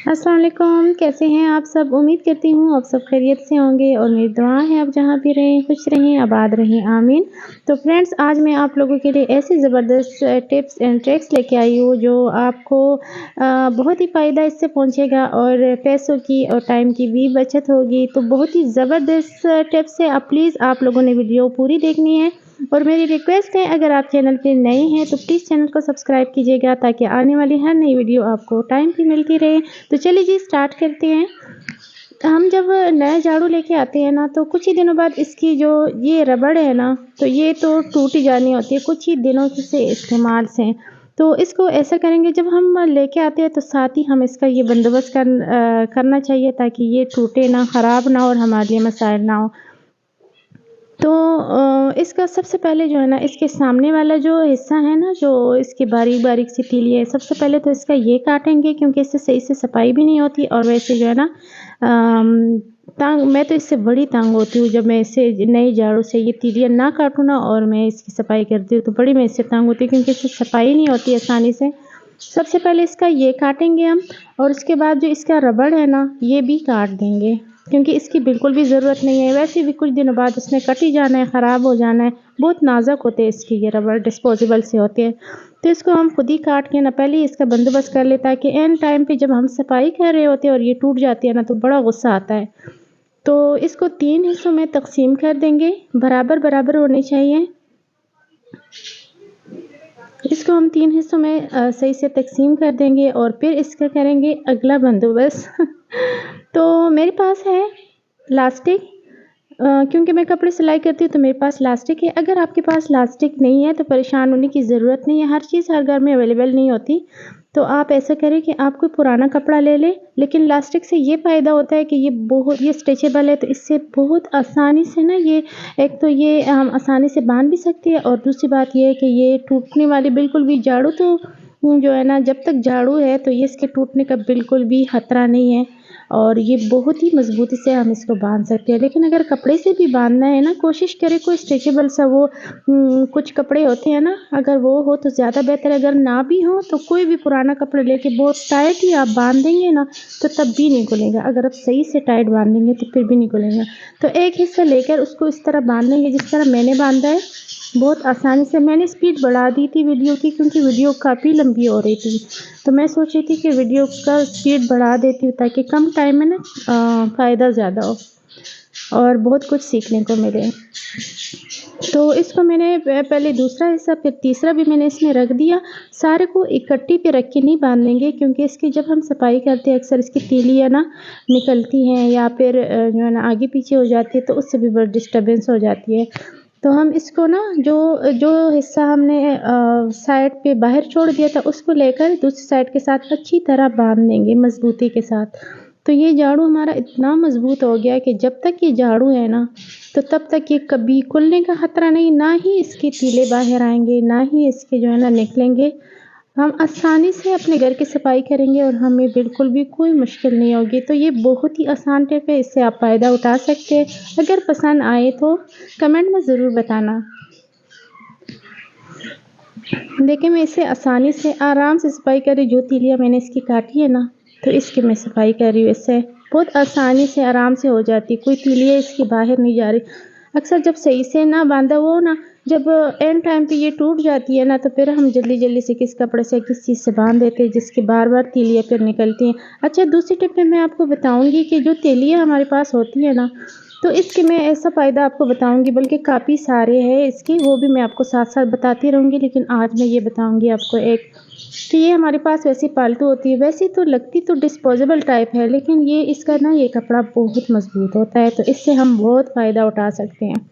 अस्सलाम वालेकुम, कैसे हैं आप सब? उम्मीद करती हूँ आप सब खैरियत से होंगे और मेरी दुआ है आप जहाँ भी रहें, खुश रहें, आबाद रहें, आमीन। तो फ्रेंड्स आज मैं आप लोगों के लिए ऐसी ज़बरदस्त टिप्स एंड ट्रिक्स लेके आई हूँ जो आपको बहुत ही फ़ायदा इससे पहुँचेगा और पैसों की और टाइम की भी बचत होगी। तो बहुत ही ज़बरदस्त टिप्स है, अब प्लीज़ आप लोगों ने वीडियो पूरी देखनी है। और मेरी रिक्वेस्ट है अगर आप चैनल पे नए हैं तो प्लीज़ चैनल को सब्सक्राइब कीजिएगा ताकि आने वाली हर नई वीडियो आपको टाइम पे मिलती रहे। तो चलिए जी स्टार्ट करते हैं। हम जब नया झाड़ू लेके आते हैं ना तो कुछ ही दिनों बाद इसकी जो ये रबड़ है ना तो ये तो टूट ही जानी होती है कुछ ही दिनों से इस्तेमाल से। तो इसको ऐसा करेंगे जब हम लेके आते हैं तो साथ ही हम इसका ये बंदोबस्त करना चाहिए ताकि ये टूटे ना, ख़राब ना और हमारे लिए मसाइल ना हो। तो इसका सबसे पहले जो है ना इसके सामने वाला जो हिस्सा है ना जो इसकी बारीक-बारीक सी तीली है, सबसे पहले तो इसका ये काटेंगे क्योंकि इससे सही से सफाई भी नहीं होती और वैसे जो है ना मैं तो इससे बड़ी तंग होती हूँ जब मैं इसे नई झाड़ू से ये तीलियाँ ना काटूँ ना और मैं इसकी सफाई करती हूँ तो बड़ी मैं इससे तंग होती हूँ क्योंकि इससे सफाई नहीं होती आसानी से। सबसे पहले इसका ये काटेंगे हम और उसके बाद जो इसका रबड़ है ना ये भी काट देंगे क्योंकि इसकी बिल्कुल भी ज़रूरत नहीं है। वैसे भी कुछ दिनों बाद इसने कट ही जाना है, ख़राब हो जाना है। बहुत नाज़ुक होते हैं इसके ये रबड़, डिस्पोजेबल से होते हैं। तो इसको हम खुद ही काट के ना पहले ही इसका बंदोबस्त कर लें ताकि एन टाइम पे जब हम सफाई कर रहे होते हैं और ये टूट जाती है ना तो बड़ा गुस्सा आता है। तो इसको 3 हिस्सों में तक़सीम कर देंगे, बराबर-बराबर होने चाहिए। इसको हम 3 हिस्सों में सही से तक़सीम कर देंगे और फिर इसका करेंगे अगला बंदोबस्त। तो मेरे पास है लास्टिक क्योंकि मैं कपड़े सिलाई करती हूँ तो मेरे पास लास्टिक है। अगर आपके पास लास्टिक नहीं है तो परेशान होने की ज़रूरत नहीं है, हर चीज़ हर घर में अवेलेबल नहीं होती। तो आप ऐसा करें कि आप कोई पुराना कपड़ा ले लें, लेकिन लास्टिक से ये फ़ायदा होता है कि ये स्ट्रेचेबल है तो इससे बहुत आसानी से ना ये एक तो ये हम आसानी से बाँध भी सकते हैं और दूसरी बात ये है कि ये टूटने वाली बिल्कुल भी झाड़ू तो जो है ना जब तक झाड़ू है तो ये इसके टूटने का बिल्कुल भी खतरा नहीं है और ये बहुत ही मज़बूती से हम इसको बाँध सकते हैं। लेकिन अगर कपड़े से भी बाँधना है ना कोशिश करें कोई स्ट्रेचेबल सा वो कुछ कपड़े होते हैं ना अगर वो हो तो ज़्यादा बेहतर है, अगर ना भी हो तो कोई भी पुराना कपड़ा लेके बहुत टाइट ही आप बाँध देंगे ना तो तब भी नहीं खुलेगा। अगर आप सही से टाइट बाँधेंगे तो फिर भी नहीं खुलेगा। तो एक हिस्सा लेकर उसको इस तरह बाँध देंगे जिस तरह मैंने बाँधा है, बहुत आसानी से। मैंने स्पीड बढ़ा दी थी वीडियो की क्योंकि वीडियो काफ़ी लंबी हो रही थी। तो मैं सोच रही थी कि वीडियो का स्पीड बढ़ा देती हूँ ताकि कम टाइम में ना फ़ायदा ज़्यादा हो और बहुत कुछ सीखने को मिले। तो इसको मैंने पहले दूसरा हिस्सा फिर तीसरा भी मैंने इसमें रख दिया। सारे को इकट्ठी पे रख के नहीं बाँधेंगे क्योंकि इसकी जब हम सफाई करते हैं अक्सर इसकी तीलियाँ ना निकलती हैं या फिर जो है ना आगे पीछे हो जाती है तो उससे भी बड़ी डिस्टर्बेंस हो जाती है। तो हम इसको ना जो जो हिस्सा हमने साइड पे बाहर छोड़ दिया था उसको लेकर दूसरी साइड के साथ अच्छी तरह बाँध देंगे मज़बूती के साथ। तो ये झाड़ू हमारा इतना मज़बूत हो गया कि जब तक ये झाड़ू है ना तो तब तक ये कभी खुलने का खतरा नहीं, ना ही इसके तीले बाहर आएँगे, ना ही इसके जो है ना निकलेंगे। हम आसानी से अपने घर की सफाई करेंगे और हमें बिल्कुल भी कोई मुश्किल नहीं होगी। तो ये बहुत ही आसान टिप है, इससे आप फ़ायदा उठा सकते हैं। अगर पसंद आए तो कमेंट में ज़रूर बताना। देखिए मैं इसे आसानी से आराम से सफाई कर रही हूँ, जो तीलियाँ मैंने इसकी काटी है ना तो इसकी मैं सफाई कर रही हूँ। इससे बहुत आसानी से आराम से हो जाती है, कोई तीलियाँ इसकी बाहर नहीं जा रही। अक्सर जब सही से ना बाँधा हो ना जब एंड टाइम पे ये टूट जाती है ना तो फिर हम जल्दी-जल्दी से किस कपड़े से किस चीज़ से बाँध देते हैं जिसकी बार-बार तीलियाँ फिर निकलती हैं। अच्छा दूसरी टिप में मैं आपको बताऊँगी कि जो तीलियाँ हमारे पास होती है ना तो इसके मैं ऐसा फ़ायदा आपको बताऊँगी बल्कि काफ़ी सारे हैं इसके, वो भी मैं आपको साथ-साथ बताती रहूँगी लेकिन आज मैं ये बताऊँगी आपको एक कि ये हमारे पास वैसी पालतू होती है, वैसी तो लगती तो डिस्पोजेबल टाइप है लेकिन ये इसका ना ये कपड़ा बहुत मज़बूत होता है तो इससे हम बहुत फ़ायदा उठा सकते हैं।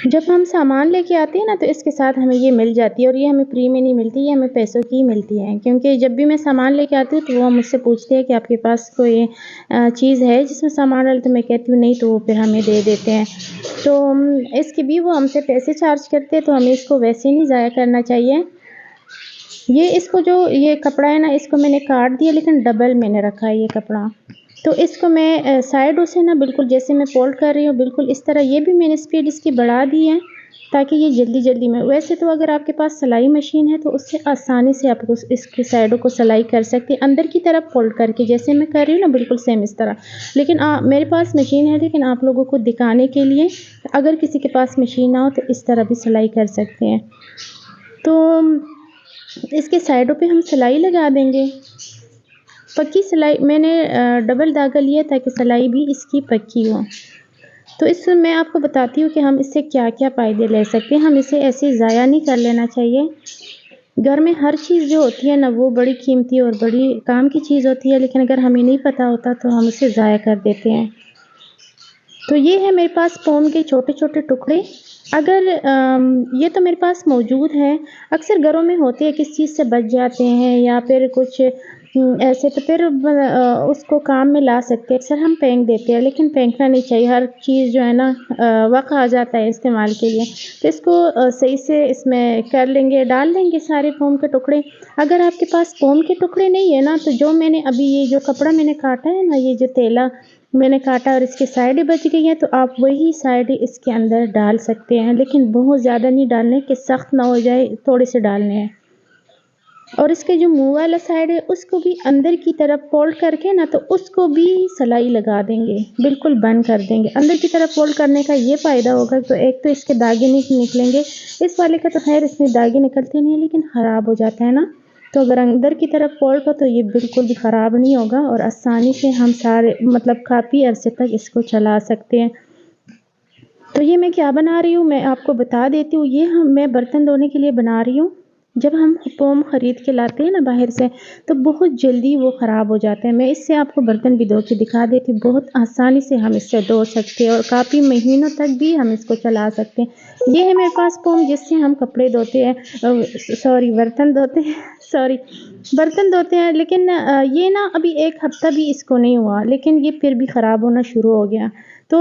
जब हम सामान लेके आते हैं ना तो इसके साथ हमें ये मिल जाती है और ये हमें फ्री में नहीं मिलती, ये हमें पैसों की ही मिलती है क्योंकि जब भी मैं सामान लेके आती हूँ तो वो मुझसे पूछते हैं कि आपके पास कोई चीज़ है जिसमें सामान डाले तो मैं कहती हूँ नहीं तो वो फिर हमें दे देते हैं। तो इसके भी वो हमसे पैसे चार्ज करते हैं तो हमें इसको वैसे नहीं ज़ाया करना चाहिए। ये इसको जो ये कपड़ा है ना इसको मैंने काट दिया लेकिन डबल मैंने रखा है ये कपड़ा। तो इसको मैं साइडों से ना बिल्कुल जैसे मैं फ़ोल्ड कर रही हूँ बिल्कुल इस तरह ये भी मैंने स्पीड इसकी बढ़ा दी है ताकि ये जल्दी जल्दी में, वैसे तो अगर आपके पास सिलाई मशीन है तो उससे आसानी से आप इसकी साइडों को सिलाई कर सकते हैं अंदर की तरफ फोल्ड करके, जैसे मैं कर रही हूँ ना बिल्कुल सेम इस तरह। लेकिन मेरे पास मशीन है, लेकिन आप लोगों को दिखाने के लिए, अगर किसी के पास मशीन ना हो तो इस तरह भी सिलाई कर सकते हैं। तो इसके साइडों पे हम सिलाई लगा देंगे। पक्की सिलाई मैंने डबल धागा लिया ताकि सिलाई भी इसकी पक्की हो। तो इससे मैं आपको बताती हूँ कि हम इससे क्या-क्या फ़ायदे ले सकते हैं। हम इसे ऐसे ज़ाया नहीं कर लेना चाहिए। घर में हर चीज़ जो होती है ना वो बड़ी कीमती और बड़ी काम की चीज़ होती है, लेकिन अगर हमें नहीं पता होता तो हम उसे ज़ाया कर देते हैं। तो ये है मेरे पास फ़ोम के छोटे-छोटे टुकड़े। अगर ये तो मेरे पास मौजूद है, अक्सर घरों में होते हैं, किस चीज़ से बच जाते हैं या फिर कुछ ऐसे, तो फिर उसको काम में ला सकते हैं। अक्सर हम फेंक देते हैं, लेकिन फेंकना नहीं चाहिए। हर चीज़ जो है ना वक़्त आ जाता है इस्तेमाल के लिए। तो इसको सही से इसमें कर लेंगे, डाल देंगे सारे फ़ोम के टुकड़े। अगर आपके पास फ़ोम के टुकड़े नहीं है ना, तो जो मैंने अभी ये जो कपड़ा मैंने काटा है ना, ये जो थैला मैंने काटा और इसकी साइडें बच गई हैं, तो आप वही साइडें इसके अंदर डाल सकते हैं, लेकिन बहुत ज़्यादा नहीं डालने कि सख्त ना हो जाए, थोड़े से डालने हैं। और इसके जो मुँह वाला साइड है उसको भी अंदर की तरफ फोल्ड करके ना, तो उसको भी सिलाई लगा देंगे, बिल्कुल बंद कर देंगे। अंदर की तरफ फोल्ड करने का ये फ़ायदा होगा, तो एक तो इसके दागे नहीं निकलेंगे। इस वाले का तो खैर इसमें दागे निकलते नहीं हैं, लेकिन ख़राब हो जाता है ना। तो अगर अंदर की तरफ फोल्ड हो तो ये बिल्कुल भी ख़राब नहीं होगा और आसानी से हम सारे मतलब काफ़ी अरसे तक इसको चला सकते हैं। तो ये मैं क्या बना रही हूँ मैं आपको बता देती हूँ। ये मैं बर्तन धोने के लिए बना रही हूँ। जब हम फ़ोम ख़रीद के लाते हैं ना बाहर से, तो बहुत जल्दी वो ख़राब हो जाते हैं। मैं इससे आपको बर्तन भी धो के दिखा देती हूँ। बहुत आसानी से हम इससे धो सकते हैं और काफ़ी महीनों तक भी हम इसको चला सकते हैं। ये है मेरे पास फ़ोम जिससे हम कपड़े धोते हैं, सॉरी बर्तन धोते हैं सॉरी बर्तन धोते हैं। लेकिन ये ना अभी 1 हफ़्ता भी इसको नहीं हुआ, लेकिन ये फिर भी ख़राब होना शुरू हो गया। तो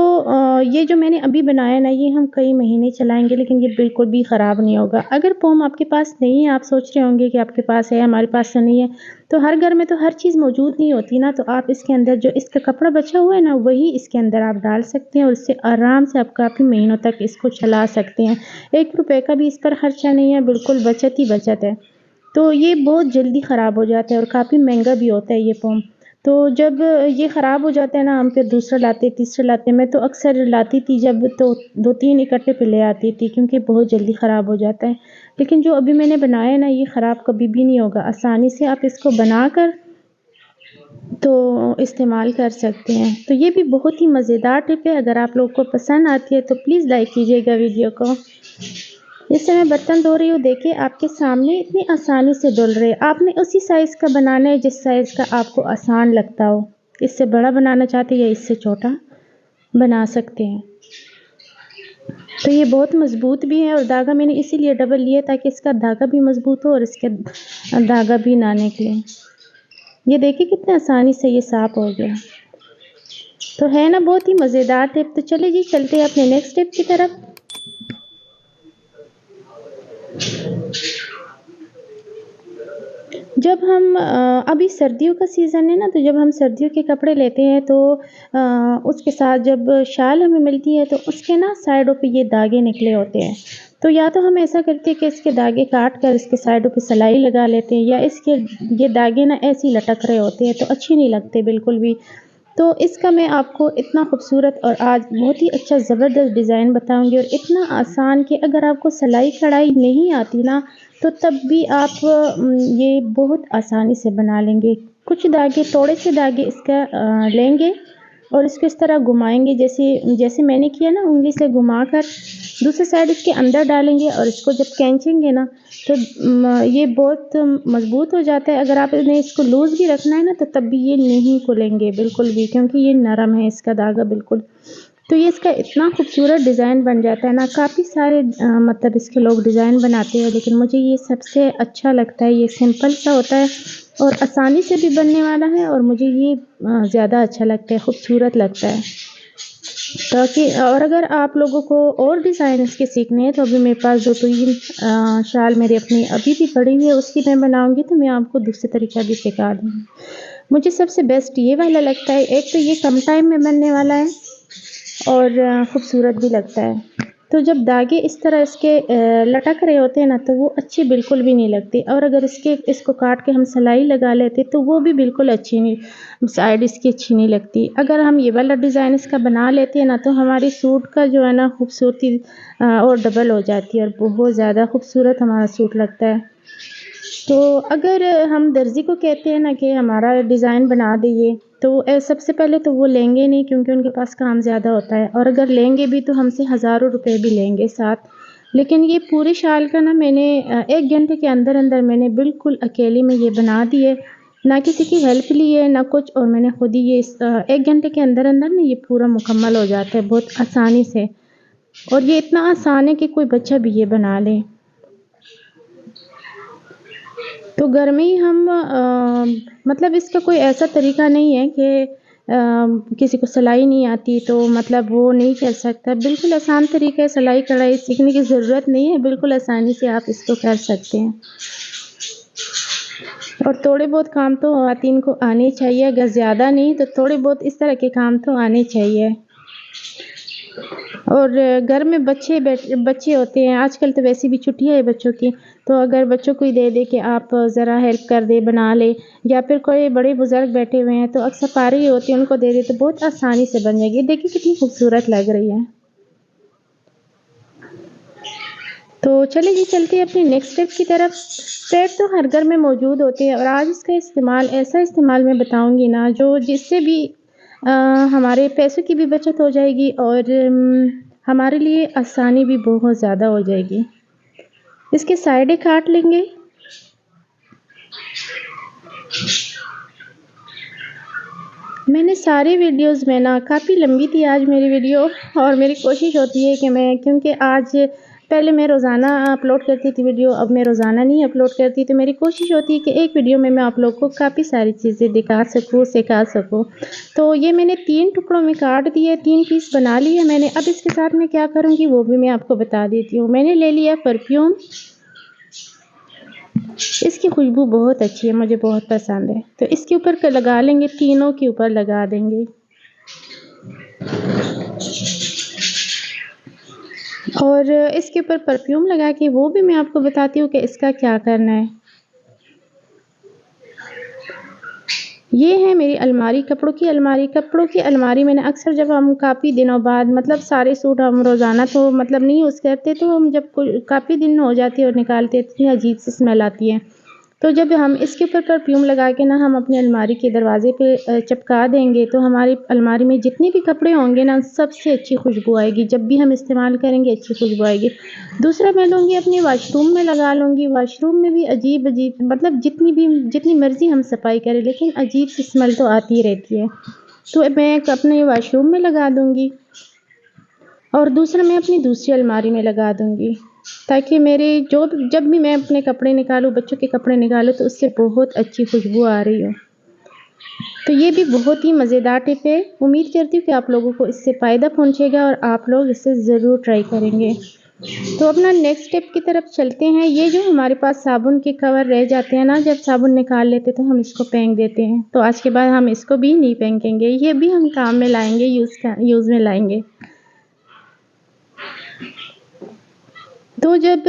ये जो मैंने अभी बनाया ना, ये हम कई महीने चलाएँगे, लेकिन ये बिल्कुल भी ख़राब नहीं होगा। अगर फ़ोम आपके पास नहीं है, आप सोच रहे होंगे कि आपके पास है, हमारे पास तो नहीं है। तो हर घर में तो हर चीज़ मौजूद नहीं होती ना, तो आप इसके अंदर जो इसका कपड़ा बचा हुआ है ना, वही इसके अंदर आप डाल सकते हैं और इससे आराम से आप काफ़ी महीनों तक इसको चला सकते हैं। ₹1 का भी इस पर खर्चा नहीं है, बिल्कुल बचत ही बचत है। तो ये बहुत जल्दी ख़राब हो जाता है और काफ़ी महँगा भी होता है ये फ़ोम। तो जब ये ख़राब हो जाता है ना, हम फिर दूसरा लाते, तीसरा लाते। मैं तो अक्सर लाती थी जब, तो 2-3 इकट्ठे पे ले आती थी, क्योंकि बहुत जल्दी ख़राब हो जाता है। लेकिन जो अभी मैंने बनाया है ना, ये ख़राब कभी भी नहीं होगा। आसानी से आप इसको बनाकर तो इस्तेमाल कर सकते हैं। तो ये भी बहुत ही मज़ेदार टिप है। अगर आप लोगों को पसंद आती है तो प्लीज़ लाइक कीजिएगा वीडियो को। जैसे मैं बर्तन धो रही हूँ, देखिए आपके सामने इतनी आसानी से धुल रहे हैं। आपने उसी साइज़ का बनाना है जिस साइज़ का आपको आसान लगता हो। इससे बड़ा बनाना चाहते हैं या इससे छोटा बना सकते हैं। तो ये बहुत मज़बूत भी है और धागा मैंने इसीलिए डबल लिया ताकि इसका धागा भी मज़बूत हो और इसके धागा भी ना निकले। ये देखिए कितने आसानी से ये साफ़ हो गया। तो है ना बहुत ही मज़ेदार टिप। तो चलिए जी, चलते हैं अपने नेक्स्ट टिप की तरफ। जब हम अभी सर्दियों का सीज़न है ना, तो जब हम सर्दियों के कपड़े लेते हैं तो उसके साथ जब शाल हमें मिलती है तो उसके ना साइडों पे ये दागे निकले होते हैं। तो या तो हम ऐसा करते हैं कि इसके दागे काट कर इसके साइडों पे सिलाई लगा लेते हैं, या इसके ये दागे ना ऐसे ही लटक रहे होते हैं, तो अच्छे नहीं लगते बिल्कुल भी। तो इसका मैं आपको इतना खूबसूरत और आज बहुत ही अच्छा ज़बरदस्त डिज़ाइन बताऊँगी और इतना आसान कि अगर आपको सिलाई कढ़ाई नहीं आती ना, तो तब भी आप ये बहुत आसानी से बना लेंगे। कुछ धागे, थोड़े से धागे इसका लेंगे और इसको इस तरह घुमाएँगे, जैसे जैसे मैंने किया ना, उँगली से घुमाकर दूसरी साइड इसके अंदर डालेंगे और इसको जब खींचेंगे ना, तो ये बहुत मज़बूत हो जाता है। अगर आपने इसको लूज़ भी रखना है ना, तो तब भी ये नहीं खुलेंगे बिल्कुल भी, क्योंकि ये नरम है इसका धागा बिल्कुल। तो ये इसका इतना खूबसूरत डिज़ाइन बन जाता है ना, काफ़ी सारे मतलब इसके लोग डिज़ाइन बनाते हैं, लेकिन मुझे ये सबसे अच्छा लगता है। ये सिंपल सा होता है और आसानी से भी बनने वाला है और मुझे ये ज़्यादा अच्छा लगता है, खूबसूरत लगता है। ताकि और अगर आप लोगों को और डिज़ाइन इसके सीखने हैं, तो अभी मेरे पास 2-3 शाल मेरी अपनी अभी भी पड़ी हुई है, उसकी मैं बनाऊँगी तो मैं आपको दूसरे तरीका भी सिखा दूँगी। मुझे सबसे बेस्ट ये वाला लगता है। एक तो ये कम टाइम में बनने वाला है और खूबसूरत भी लगता है। तो जब धागे इस तरह इसके लटक रहे होते हैं ना, तो वो अच्छी बिल्कुल भी नहीं लगती। और अगर इसको काट के हम सिलाई लगा लेते तो वो भी बिल्कुल अच्छी नहीं, साइड इसकी अच्छी नहीं लगती। अगर हम ये वाला डिज़ाइन इसका बना लेते हैं ना, तो हमारी सूट का जो है ना खूबसूरती और डबल हो जाती है और बहुत ज़्यादा खूबसूरत हमारा सूट लगता है। तो अगर हम दर्जी को कहते हैं ना कि हमारा डिज़ाइन बना दीजिए, तो सबसे पहले तो वो लेंगे नहीं, क्योंकि उनके पास काम ज़्यादा होता है, और अगर लेंगे भी तो हमसे हज़ारों रुपए भी लेंगे साथ। लेकिन ये पूरे शाल का ना मैंने 1 घंटे के अंदर-अंदर मैंने बिल्कुल अकेली में ये बना दिए, ना किसी की हेल्प ली है ना कुछ, और मैंने खुद ही ये 1 घंटे के अंदर-अंदर ना ये पूरा मुकम्मल हो जाता है बहुत आसानी से। और ये इतना आसान है कि कोई बच्चा भी ये बना ले। तो घर में ही हम मतलब इसका कोई ऐसा तरीका नहीं है कि किसी को सिलाई नहीं आती तो मतलब वो नहीं कर सकता। बिल्कुल आसान तरीका है, सिलाई कढ़ाई सीखने की ज़रूरत नहीं है, बिल्कुल आसानी से आप इसको कर सकते हैं। और थोड़े बहुत काम तो ख़वातीन को आने चाहिए, अगर ज़्यादा नहीं तो थोड़े बहुत इस तरह के काम तो आने चाहिए। और घर में बच्चे होते हैं, आजकल तो वैसे भी छुट्टियाँ है बच्चों की, तो अगर बच्चों को ही दे दे कि आप ज़रा हेल्प कर दे, बना ले, या फिर कोई बड़े बुज़ुर्ग बैठे हुए हैं तो अक्सर फारिग होती है, उनको दे दे तो बहुत आसानी से बन जाएगी। देखिए कितनी खूबसूरत लग रही है। तो चलिए जी, चलते हैं अपने नेक्स्ट स्टेप की तरफ। पेड़ तो हर घर में मौजूद होते हैं, और आज इसका ऐसा इस्तेमाल मैं बताऊँगी ना जो जिससे भी हमारे पैसों की भी बचत हो जाएगी, और हमारे लिए आसानी भी बहुत ज़्यादा हो जाएगी। इसकी साइडें काट लेंगे। मैंने सारे वीडियोज़ में ना, काफ़ी लंबी थी आज मेरी वीडियो, और मेरी कोशिश होती है कि क्योंकि आज पहले मैं रोज़ाना अपलोड करती थी वीडियो, अब मैं रोज़ाना नहीं अपलोड करती, तो मेरी कोशिश होती है कि एक वीडियो में मैं आप लोग को काफ़ी सारी चीज़ें दिखा सकूँ, सिखा सकूँ। तो ये मैंने 3 टुकड़ों में काट दिए, 3 पीस बना लिए मैंने। अब इसके साथ मैं क्या करूँगी वो भी मैं आपको बता देती हूँ। मैंने ले लिया परफ्यूम, इसकी खुशबू बहुत अच्छी है, मुझे बहुत पसंद है। तो इसके ऊपर लगा लेंगे, तीनों के ऊपर लगा देंगे। और इसके ऊपर परफ्यूम लगा के वो भी मैं आपको बताती हूँ कि इसका क्या करना है। ये है मेरी अलमारी, कपड़ों की अलमारी। कपड़ों की अलमारी मैंने अक्सर, जब हम काफ़ी दिनों बाद, मतलब सारे सूट हम रोज़ाना तो मतलब नहीं यूज़ करते, तो हम जब काफ़ी दिन हो जाती है और निकालते हैं, इतनी अजीब सी स्मेल आती है। तो जब हम इसके ऊपर परफ्यूम लगा के ना हम अपनी अलमारी के दरवाज़े पे चिपका देंगे, तो हमारी अलमारी में जितने भी कपड़े होंगे ना, सबसे अच्छी खुशबू आएगी। जब भी हम इस्तेमाल करेंगे अच्छी खुशबू आएगी। दूसरा मैं लूँगी अपने वॉशरूम में लगा लूँगी। वॉशरूम में भी अजीब-अजीब, मतलब जितनी मर्ज़ी हम सफाई करें, लेकिन अजीब सी स्मेल तो आती ही रहती है। तो मैं अपने वॉशरूम में लगा दूँगी, और दूसरा मैं अपनी दूसरी अलमारी में लगा दूँगी, ताकि मेरे जब भी मैं अपने कपड़े निकालूँ, बच्चों के कपड़े निकालूँ, तो उससे बहुत अच्छी खुशबू आ रही हो। तो ये भी बहुत ही मज़ेदार टिप है। उम्मीद करती हूँ कि आप लोगों को इससे फ़ायदा पहुँचेगा और आप लोग इसे ज़रूर ट्राई करेंगे। तो अपना नेक्स्ट स्टेप की तरफ चलते हैं। ये जो हमारे पास साबुन के कवर रह जाते हैं ना, जब साबुन निकाल लेते हैं तो हम इसको फेंक देते हैं। तो आज के बाद हम इसको भी नहीं फेंकेंगे, ये भी हम काम में लाएँगे, यूज़ में लाएँगे। तो जब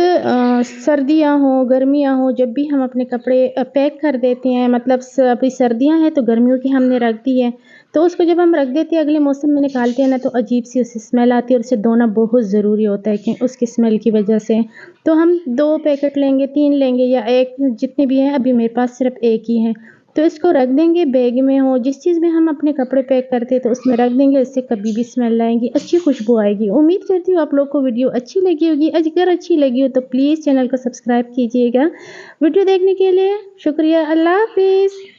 सर्दियाँ हों, गर्मियाँ हों, जब भी हम अपने कपड़े पैक कर देते हैं, मतलब अभी सर्दियाँ हैं तो गर्मियों की हमने रख दी है, तो उसको जब हम रख देते हैं अगले मौसम में निकालते हैं ना, तो अजीब-सी उससे स्मेल आती है, और उसे धोना बहुत ज़रूरी होता है कि उसकी स्मेल की वजह से। तो हम 2 पैकेट लेंगे, 3 लेंगे या 1, जितने भी हैं, अभी मेरे पास सिर्फ़ 1 ही है। तो इसको रख देंगे, बैग में हो, जिस चीज़ में हम अपने कपड़े पैक करते हैं तो उसमें रख देंगे, इससे कभी भी स्मेल आएगी, अच्छी खुशबू आएगी। उम्मीद करती हूँ आप लोग को वीडियो अच्छी लगी होगी। अगर अच्छी लगी हो तो प्लीज़ चैनल को सब्सक्राइब कीजिएगा। वीडियो देखने के लिए शुक्रिया। अल्लाह हाफ़िज़।